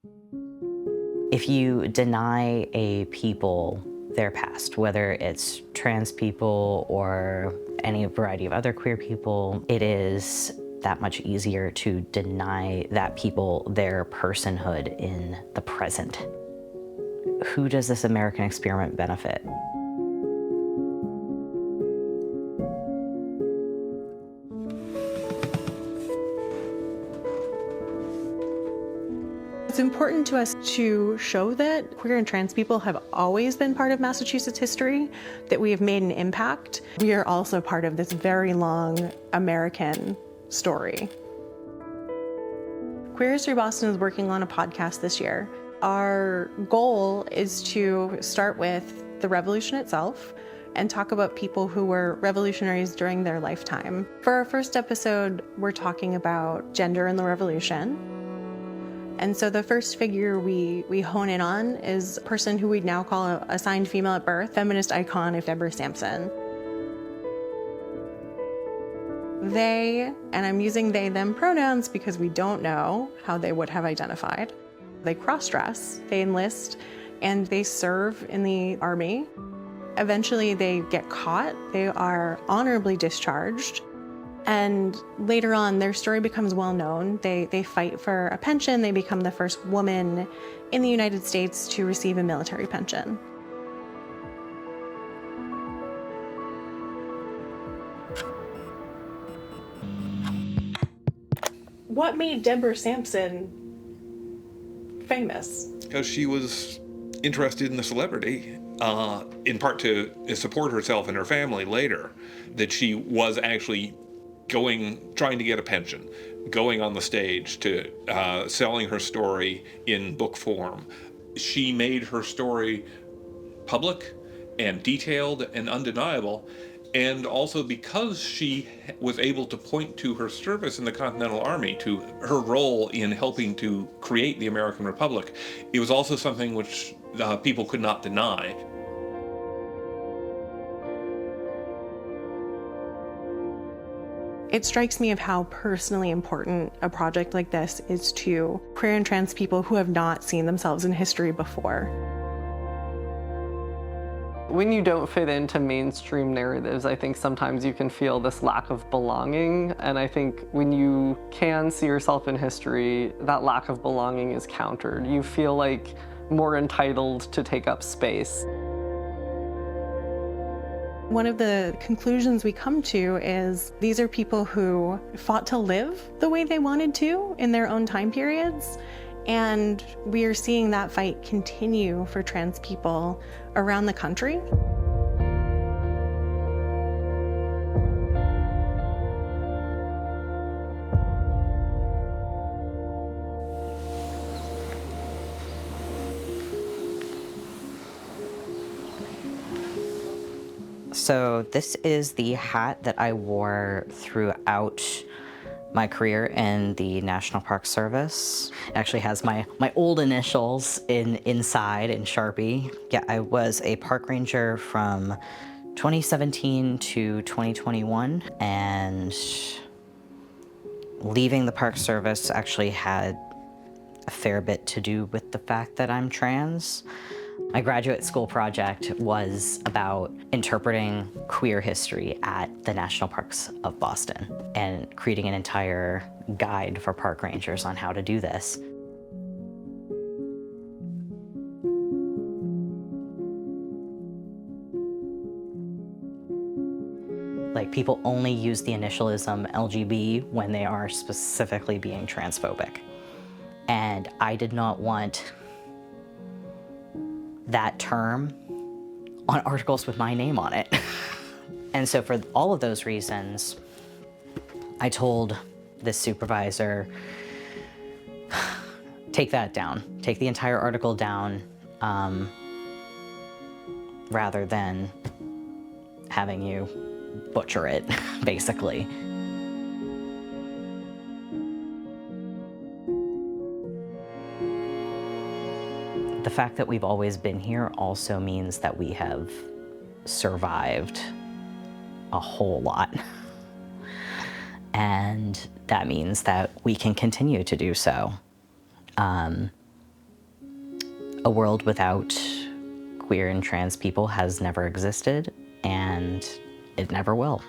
If you deny a people their past, whether it's trans people or any variety of other queer people, it is that much easier to deny that people their personhood in the present. Who does this American experiment benefit? It's important to us to show that queer and trans people have always been part of Massachusetts history, that we have made an impact. We are also part of this very long American story. Queer History Boston is working on a podcast this year. Our goal is to start with the revolution itself and talk about people who were revolutionaries during their lifetime. For our first episode, we're talking about gender in the revolution. And so the first figure we hone in on is a person who we'd now call a assigned female at birth, feminist icon of Deborah Sampson. They, and I'm using they, them pronouns because we don't know how they would have identified. They cross-dress, they enlist, and they serve in the army. Eventually they get caught, they are honorably discharged. And later on, their story becomes well known. They fight for a pension. They become the first woman in the United States to receive a military pension. What made Deborah Sampson famous? Because she was interested in the celebrity, in part to support herself and her family later, that she was actually trying to get a pension, going on the stage to selling her story in book form. She made her story public and detailed and undeniable. And also because she was able to point to her service in the Continental Army, to her role in helping to create the American Republic, it was also something which people could not deny. It strikes me of how personally important a project like this is to queer and trans people who have not seen themselves in history before. When you don't fit into mainstream narratives, I think sometimes you can feel this lack of belonging. And I think when you can see yourself in history, that lack of belonging is countered. You feel like more entitled to take up space. One of the conclusions we come to is these are people who fought to live the way they wanted to in their own time periods. And we are seeing that fight continue for trans people around the country. So this is the hat that I wore throughout my career in the National Park Service. It actually has my old initials inside in Sharpie. Yeah, I was a park ranger from 2017 to 2021, and leaving the Park Service actually had a fair bit to do with the fact that I'm trans. My graduate school project was about interpreting queer history at the National Parks of Boston and creating an entire guide for park rangers on how to do this. Like, people only use the initialism LGB when they are specifically being transphobic. And I did not want that term on articles with my name on it. And so for all of those reasons, I told this supervisor, take that down, take the entire article down, rather than having you butcher it, basically. The fact that we've always been here also means that we have survived a whole lot. And that means that we can continue to do so. A world without queer and trans people has never existed, and it never will.